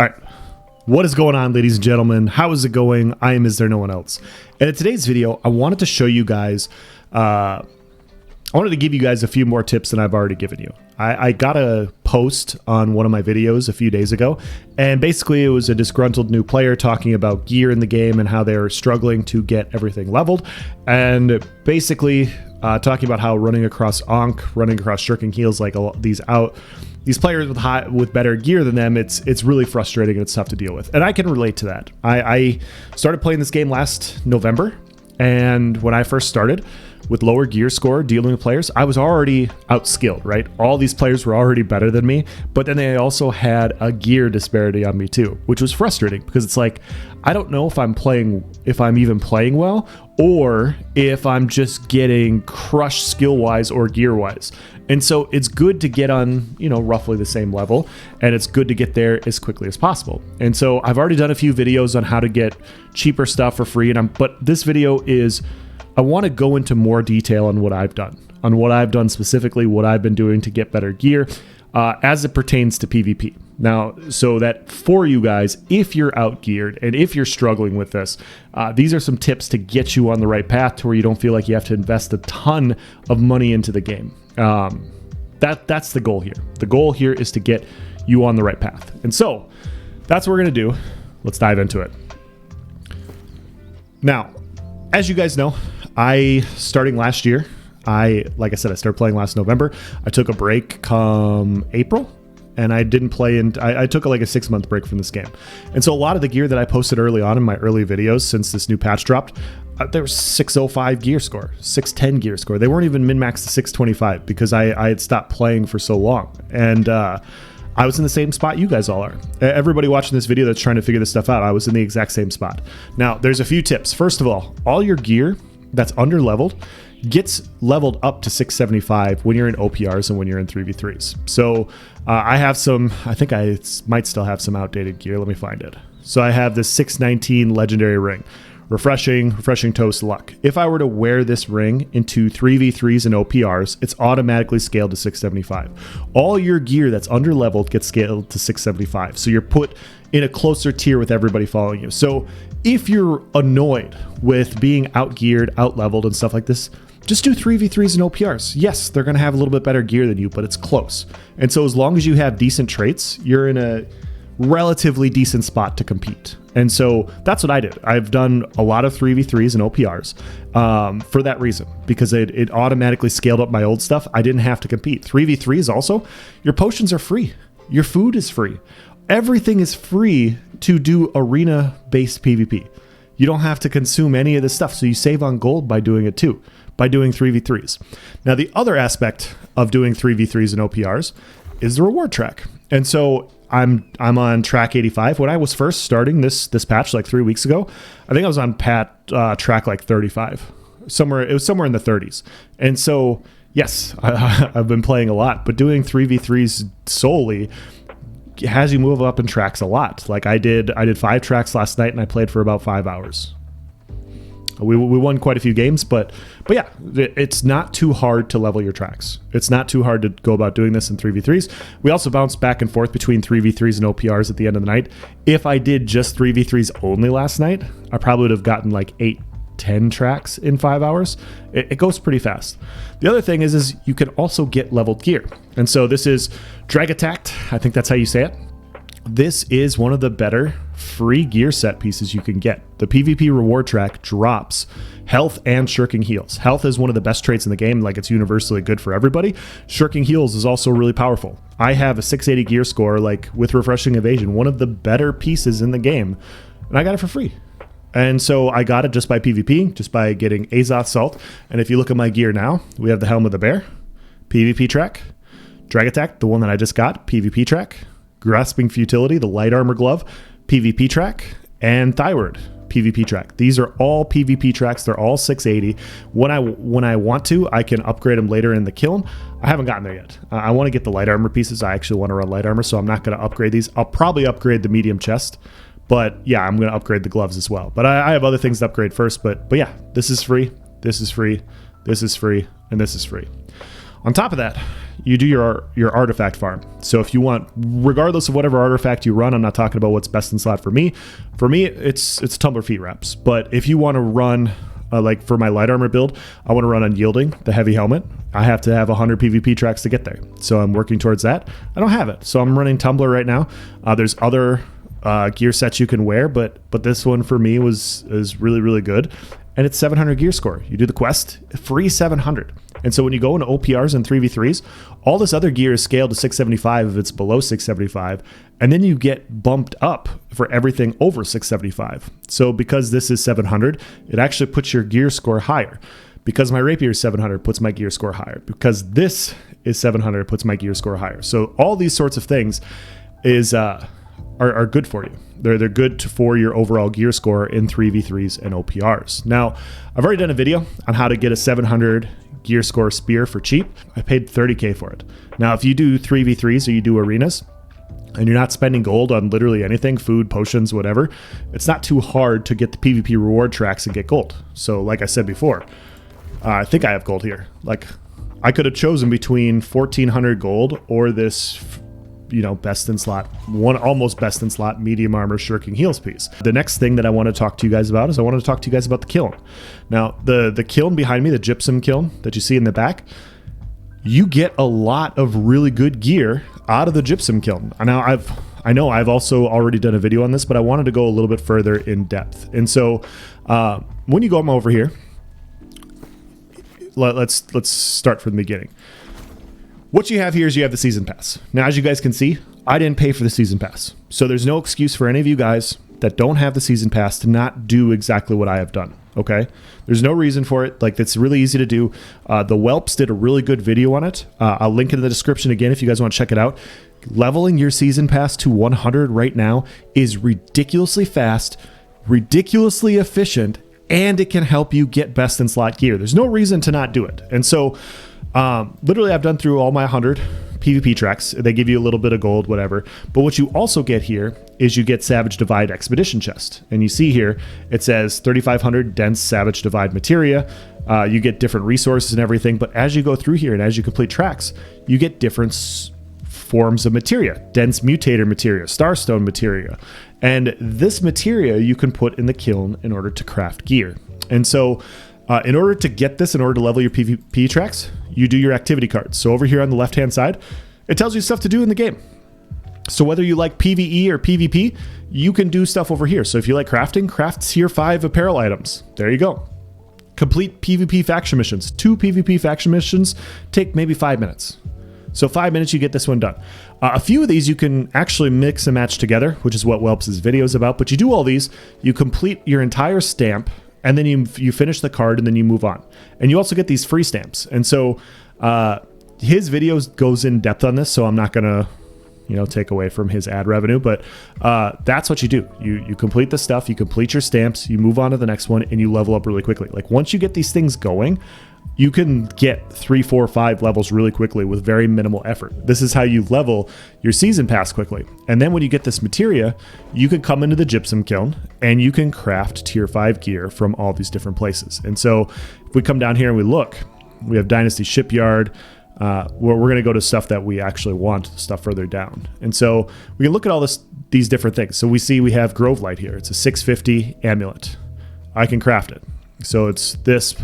All right. What is going on, ladies and gentlemen? How is it going? I am Is There No One Else? And in today's video, I wanted to show you guys, I wanted to give you guys a few more tips than I've already given you. I got a post on one of my videos a few days ago, and basically it was a disgruntled new player talking about gear in the game and how they're struggling to get everything leveled, and basically talking about how running across Ankh, running across Shirking Heels, like these players with better gear than them, it's really frustrating and it's tough to deal with. And I can relate to that. I started playing this game last November, and when I first started with lower gear score dealing with players, I was already outskilled, right? All these players were already better than me, but then they also had a gear disparity on me too, which was frustrating because it's like, I don't know if I'm even playing well, or if I'm just getting crushed skill-wise or gear-wise. And so it's good to get on, roughly the same level, and it's good to get there as quickly as possible. And so I've already done a few videos on how to get cheaper stuff for free, but this video is, I want to go into more detail on what I've done, specifically what I've been doing to get better gear as it pertains to PvP. Now, so that for you guys, if you're out-geared and if you're struggling with this, these are some tips to get you on the right path to where you don't feel like you have to invest a ton of money into the game. That's the goal here. The goal here is to get you on the right path. And so that's what we're going to do. Let's dive into it. Now, as you guys know, starting last year, like I said, I started playing last November. I took a break come April, and I didn't play, and I took like a 6-month break from this game. And so a lot of the gear that I posted early on in my early videos since this new patch dropped, there was 605 gear score, 610 gear score. They weren't even min-maxed to 625 because I had stopped playing for so long. And I was in the same spot you guys all are. Everybody watching this video that's trying to figure this stuff out, I was in the exact same spot. Now, there's a few tips. First of all your gear that's under-leveled gets leveled up to 675 when you're in OPRs and when you're in 3v3s. So I have some, I think I might still have some outdated gear. Let me find it. So I have this 619 legendary ring. Refreshing toast luck. If I were to wear this ring into 3v3s and OPRs, it's automatically scaled to 675. All your gear that's under-leveled gets scaled to 675. So you're put in a closer tier with everybody following you. So if you're annoyed with being out-geared, out-leveled, and stuff like this, just do 3v3s and OPRs. Yes, they're going to have a little bit better gear than you, but it's close. And so as long as you have decent traits, you're in a relatively decent spot to compete. And so that's what I did. I've done a lot of 3v3s and OPRs for that reason, because it automatically scaled up my old stuff. I didn't have to compete. 3v3s also, your potions are free. Your food is free. Everything is free to do arena-based PvP. You don't have to consume any of this stuff, so you save on gold by doing it too, by doing 3v3s. Now, the other aspect of doing 3v3s and OPRs is the reward track. And so I'm on track 85. When I was first starting this patch like 3 weeks ago, I think I was on track like 35. It was somewhere in the 30s. And so, yes, I've been playing a lot, but doing 3v3s solely has you move up in tracks a lot. Like I did 5 tracks last night, and I played for about 5 hours. We won quite a few games, but yeah, it's not too hard to level your tracks. It's not too hard to go about doing this in 3v3s. We also bounced back and forth between 3v3s and OPRs at the end of the night. If I did just 3v3s only last night, I probably would have gotten like 8-10 tracks in 5 hours. It goes pretty fast. The other thing is you can also get leveled gear. And so this is Drag Attacked. I think that's how you say it. This is one of the better free gear set pieces you can get. The PvP reward track drops health and Shirking Heels. Health is one of the best traits in the game, like it's universally good for everybody. Shirking Heels is also really powerful. I have a 680 gear score, like with Refreshing Evasion, one of the better pieces in the game, and I got it for free. And so I got it just by PvP, just by getting Azoth Salt. And if you look at my gear now, we have the Helm of the Bear, PvP track, Drag Attack, the one that I just got, PvP track, Grasping Futility, the Light Armor Glove, PvP track, and Thyroid, PvP track. These are all PvP tracks. They're all 680. When I want to, I can upgrade them later in the kiln. I haven't gotten there yet. I want to get the light armor pieces. I actually want to run light armor, so I'm not going to upgrade these. I'll probably upgrade the medium chest, but yeah, I'm going to upgrade the gloves as well. But I have other things to upgrade first. But yeah, this is free. This is free. This is free, and this is free. On top of that, you do your artifact farm. So if you want, regardless of whatever artifact you run, I'm not talking about what's best in slot for me. For me, it's tumbler feet reps. But if you want to run, like for my light armor build, I want to run unyielding, the heavy helmet. I have to have 100 PvP tracks to get there. So I'm working towards that. I don't have it. So I'm running tumbler right now. There's other gear sets you can wear, but this one for me is really, really good. And it's 700 gear score. You do the quest, free 700. And so when you go into OPRs and 3v3s, all this other gear is scaled to 675 if it's below 675. And then you get bumped up for everything over 675. So because this is 700, it actually puts your gear score higher. Because my rapier is 700, puts my gear score higher. Because this is 700, puts my gear score higher. So all these sorts of things are good for you. They're good for your overall gear score in 3v3s and OPRs. Now, I've already done a video on how to get a 700 gear score spear for cheap. I paid 30K for it. Now, if you do 3v3s or you do arenas, and you're not spending gold on literally anything, food, potions, whatever, it's not too hard to get the PvP reward tracks and get gold. So like I said before, I think I have gold here. Like, I could have chosen between 1400 gold or this, you know, best in slot, almost best in slot medium armor shirking heals piece. The next thing that I want to talk to you guys about is I want to talk to you guys about the kiln. Now, the kiln behind me, the gypsum kiln that you see in the back, you get a lot of really good gear out of the gypsum kiln. Now, I know I've also already done a video on this, but I wanted to go a little bit further in depth. And so when you go over here, let's start from the beginning. What you have here is you have the season pass. Now, as you guys can see, I didn't pay for the season pass. So there's no excuse for any of you guys that don't have the season pass to not do exactly what I have done, okay? There's no reason for it. Like, it's really easy to do. The Whelps did a really good video on it. I'll link it in the description again if you guys want to check it out. Leveling your season pass to 100 right now is ridiculously fast, ridiculously efficient, and it can help you get best in slot gear. There's no reason to not do it. And so literally I've done through all my 100 PvP tracks. They give you a little bit of gold, whatever. But what you also get here is you get Savage Divide Expedition Chest. And you see here, it says 3,500 dense Savage Divide materia. You get different resources and everything. But as you go through here and as you complete tracks, you get different forms of materia. Dense Mutator materia, Starstone materia. And this materia you can put in the kiln in order to craft gear. And so in order to get this, in order to level your PvP tracks, you do your activity cards. So over here on the left-hand side, it tells you stuff to do in the game. So whether you like PvE or PvP, you can do stuff over here. So if you like crafting, craft tier 5 apparel items. There you go. Complete PvP faction missions. 2 PvP faction missions take maybe 5 minutes. So 5 minutes, you get this one done. A few of these you can actually mix and match together, which is what Whelps' video is about. But you do all these, you complete your entire stamp, and then you finish the card and then you move on. And you also get these free stamps. And so his videos goes in depth on this, so I'm not gonna, you know, take away from his ad revenue, but that's what you do. You complete the stuff, you complete your stamps, you move on to the next one, and you level up really quickly. Like, once you get these things going, you can get 3, 4, 5 levels really quickly with very minimal effort. This is how you level your season pass quickly. And then when you get this materia, you can come into the gypsum kiln and you can craft tier 5 gear from all these different places. And so if we come down here and we look, we have Dynasty Shipyard. We're going to go to stuff that we actually want, stuff further down. And so we can look at all these different things. So we see we have Grove Light here. It's a 650 amulet. I can craft it. So it's this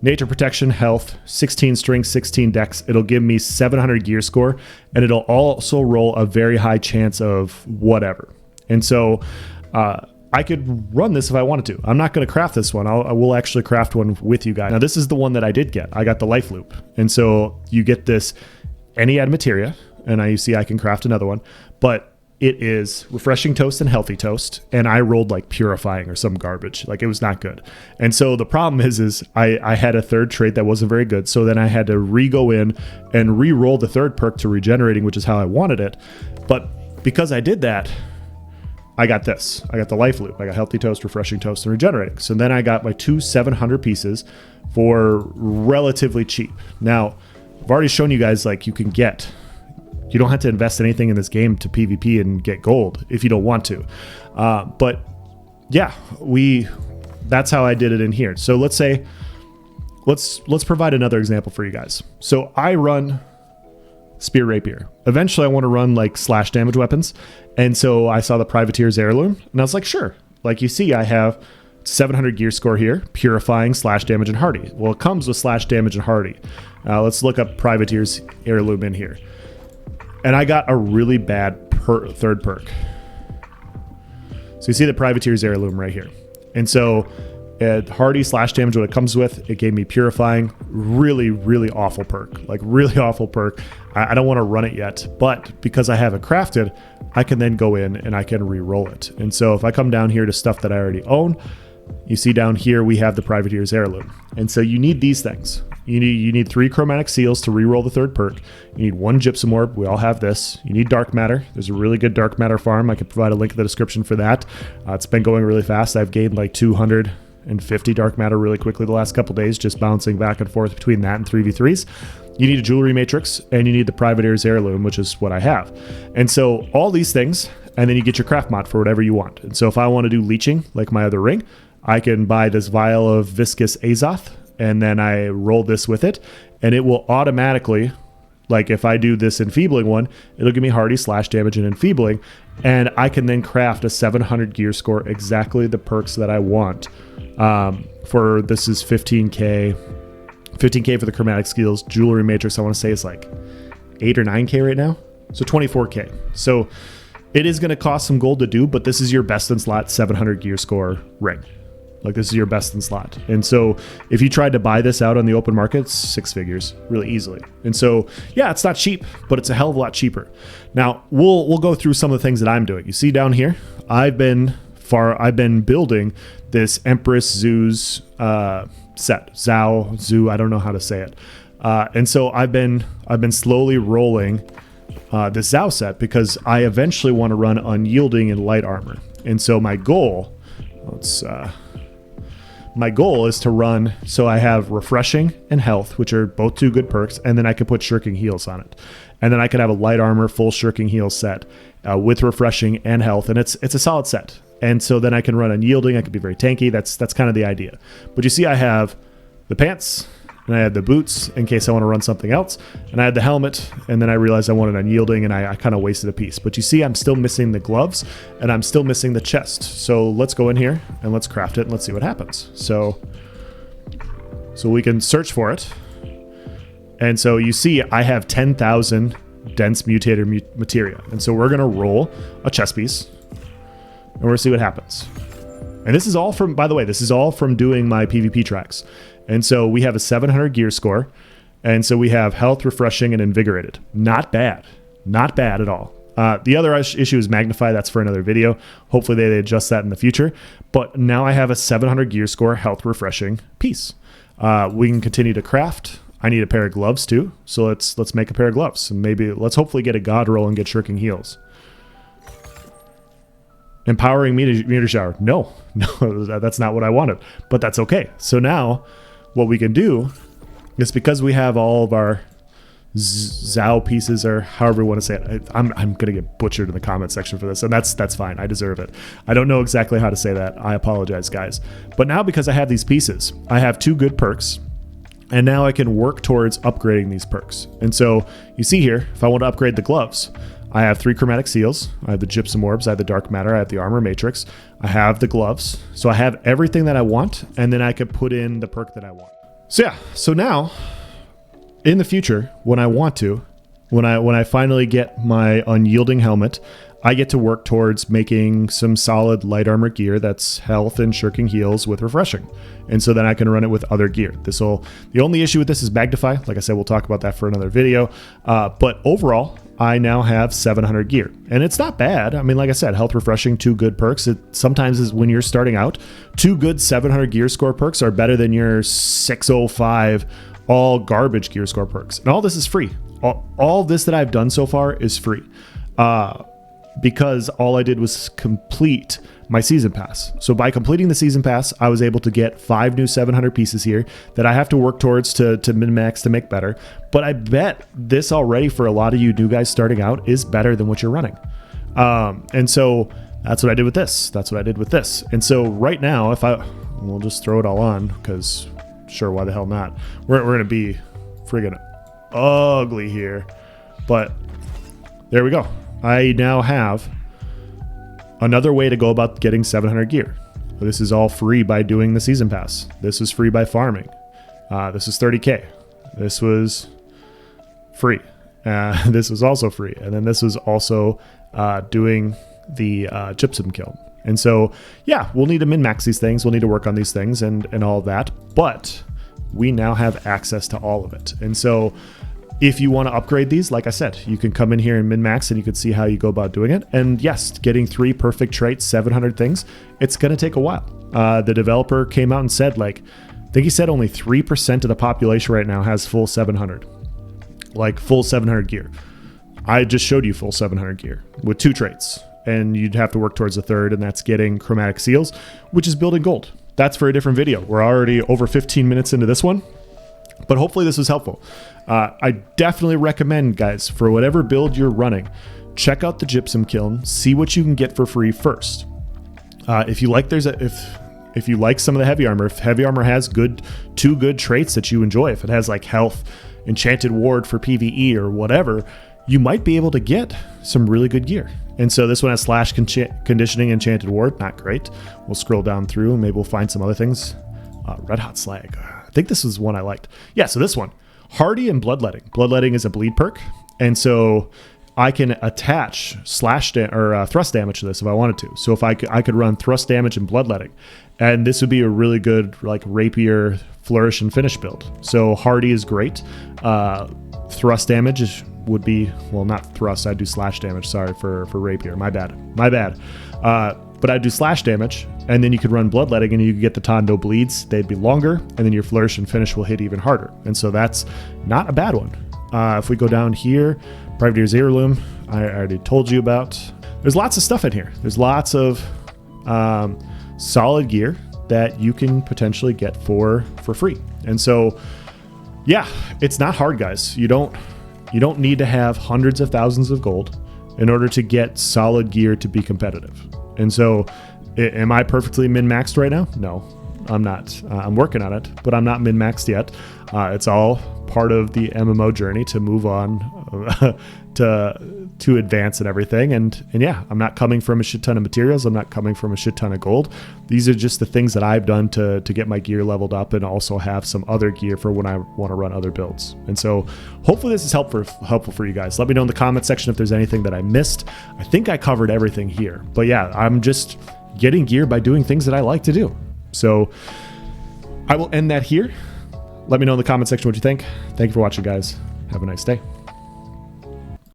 nature protection, health, 16 strength, 16 dex. It'll give me 700 gear score, and it'll also roll a very high chance of whatever. And so I could run this if I wanted to. I'm not going to craft this one. I will actually craft one with you guys. Now, this is the one that I did get. I got the life loop. And so you get this any ad materia, and you see I can craft another one, but it is refreshing toast and healthy toast. And I rolled like purifying or some garbage. Like, it was not good. And so the problem is I had a third trait that wasn't very good. So then I had to re-go in and re-roll the third perk to regenerating, which is how I wanted it. But because I did that, I got this. I got the life loop. I got healthy toast, refreshing toast, and regenerating. So then I got my 2 700 pieces for relatively cheap. Now, I've already shown you guys, like, you don't have to invest anything in this game to PvP and get gold if you don't want to. But yeah, that's how I did it in here. So let's say let's provide another example for you guys. So I run Spear Rapier. Eventually I want to run like slash damage weapons. And so I saw the Privateer's Heirloom and I was like, sure. Like you see, I have 700 gear score here, purifying, slash damage, and hardy. Well, it comes with slash damage and hardy. Let's look up Privateer's Heirloom in here. And I got a really bad third perk. So you see the Privateer's Heirloom right here. And so hardy slash damage, what it comes with, it gave me purifying. Really, really awful perk. Like really awful perk. I don't want to run it yet, but because I have it crafted, I can then go in and I can re-roll it. And so if I come down here to stuff that I already own, you see down here we have the Privateer's Heirloom. And so you need these things. You need 3 chromatic seals to re-roll the third perk. You need 1 gypsum orb. We all have this. You need dark matter. There's a really good dark matter farm. I can provide a link in the description for that. It's been going really fast. I've gained like 250 dark matter really quickly the last couple days, just bouncing back and forth between that and 3v3s. You need a jewelry matrix, and you need the Privateer's Heirloom, which is what I have. And so all these things, and then you get your craft mod for whatever you want. And so if I want to do leeching, like my other ring, I can buy this vial of viscous azoth, and then I roll this with it, and it will automatically, like if I do this enfeebling one, it'll give me hardy, slash damage, and enfeebling, and I can then craft a 700 gear score, exactly the perks that I want. For this is 15k for the chromatic skills. Jewelry matrix, I want to say, is like 8 or 9k right now, so 24k. So it is going to cost some gold to do, but this is your best in slot 700 gear score ring. Like this is your best in slot. And so if you tried to buy this out on the open market, it's 6 figures really easily. And so yeah, it's not cheap, but it's a hell of a lot cheaper. Now we'll go through some of the things that I'm doing. You see down here, I've been building this Empress Zoo's set. Zoo, I don't know how to say it. And so I've been slowly rolling this Zao set because I eventually want to run unyielding and light armor. And so my goal is to run, so I have refreshing and health, which are both 2 good perks, and then I could put shirking heals on it. And then I could have a light armor, full shirking heal set with refreshing and health, and it's a solid set. And so then I can run unyielding, I could be very tanky, that's kind of the idea. But you see I have the pants, and I had the boots in case I want to run something else, and I had the helmet, and then I realized I wanted unyielding, and I kind of wasted a piece. But you see I'm still missing the gloves, and I'm still missing the chest. So let's go in here, and let's craft it, and let's see what happens. So we can search for it. And so you see I have 10,000 dense mutator materia. And so we're going to roll a chest piece, and we're going to see what happens. And this is all from, by the way, this is all from doing my PvP tracks. And so we have a 700 gear score. And so we have health, refreshing, and invigorated. Not bad. Not bad at all. The other issue is magnify. That's for another video. Hopefully they adjust that in the future. But now I have a 700 gear score, health, refreshing piece. We can continue to craft. I need a pair of gloves too. So let's make a pair of gloves. And maybe let's hopefully get a god roll and get shirking heals. Empowering meteor shower. No, that's not what I wanted. But that's okay. So now what we can do is, because we have all of our Zao pieces, or however you want to say it, I'm gonna get butchered in the comment section for this, and that's fine. I deserve it. I don't know exactly how to say that. I apologize, guys. But now, because I have these pieces, I have 2 good perks, and now I can work towards upgrading these perks. And so you see here, if I want to upgrade the gloves, I have 3 chromatic seals, I have the gypsum orbs, I have the dark matter, I have the armor matrix, I have the gloves. So I have everything that I want, and then I could put in the perk that I want. So yeah, so now in the future, when I want to, when I finally get my unyielding helmet, I get to work towards making some solid light armor gear that's health and shirking heals with refreshing. And so then I can run it with other gear. The only issue with this is magnify. Like I said, we'll talk about that for another video. But overall, I now have 700 gear, and it's not bad. I mean, like I said, health, refreshing, 2 good perks. It sometimes is when you're starting out, 2 good 700 gear score perks are better than your 605 all garbage gear score perks. And all this is free. All this that I've done so far is free. Because all I did was complete my season pass. So by completing the season pass, I was able to get 5 new 700 pieces here that I have to work towards to min-max to make better. But I bet this already, for a lot of you new guys starting out, is better than what you're running. And so that's what I did with this. And so right now, we'll just throw it all on, because sure, why the hell not? We're going to be friggin' ugly here. But there we go. I now have another way to go about getting 700 gear. This is all free by doing the season pass. This is free by farming. This is 30K. This was free. This was also free. And then this was also doing the gypsum kiln. And so, yeah, we'll need to min-max these things. We'll need to work on these things and all of that. But we now have access to all of it. And so if you want to upgrade these, like I said, you can come in here and min-max and you can see how you go about doing it. And yes, getting 3 perfect traits, 700 things, it's going to take a while. The developer came out and said, like, I think he said only 3% of the population right now has full 700. Like full 700 gear. I just showed you full 700 gear with 2 traits. And you'd have to work towards a third, and that's getting chromatic seals, which is building gold. That's for a different video. We're already over 15 minutes into this one, but hopefully this was helpful. I definitely recommend, guys, for whatever build you're running, check out the gypsum kiln, see what you can get for free first. If you like if you like some of the heavy armor, if heavy armor has 2 good traits that you enjoy, if it has like health, enchanted ward for PvE or whatever, you might be able to get some really good gear. And so this one has slash conditioning, enchanted ward, not great. We'll scroll down through and maybe we'll find some other things. Red hot slag. I think this was one I liked. Yeah, so this one, hardy and bloodletting. Bloodletting is a bleed perk, and so I can attach thrust damage to this if I wanted to. So if I could run thrust damage and bloodletting, and this would be a really good like rapier flourish and finish build. So hardy is great. Thrust damage would be, well, not thrust, I'd do slash damage, sorry, for rapier, my bad. But I'd do slash damage, and then you could run bloodletting and you could get the ton no bleeds, they'd be longer, and then your flourish and finish will hit even harder. And so that's not a bad one. If we go down here, Privateer's Heirloom, I already told you about. There's lots of stuff in here. There's lots of solid gear that you can potentially get for free. And so, yeah, it's not hard, guys. You don't need to have hundreds of thousands of gold in order to get solid gear to be competitive. And so, am I perfectly min-maxed right now? No, I'm not. I'm working on it, but I'm not min-maxed yet. It's all part of the MMO journey to move on, to advance and everything. And yeah, I'm not coming from a shit ton of materials. I'm not coming from a shit ton of gold. These are just the things that I've done to get my gear leveled up and also have some other gear for when I want to run other builds. And so hopefully this is helpful for you guys. Let me know in the comment section if there's anything that I missed. I think I covered everything here, but yeah, I'm just getting gear by doing things that I like to do. So I will end that here. Let me know in the comment section what you think. Thank you for watching, guys. Have a nice day.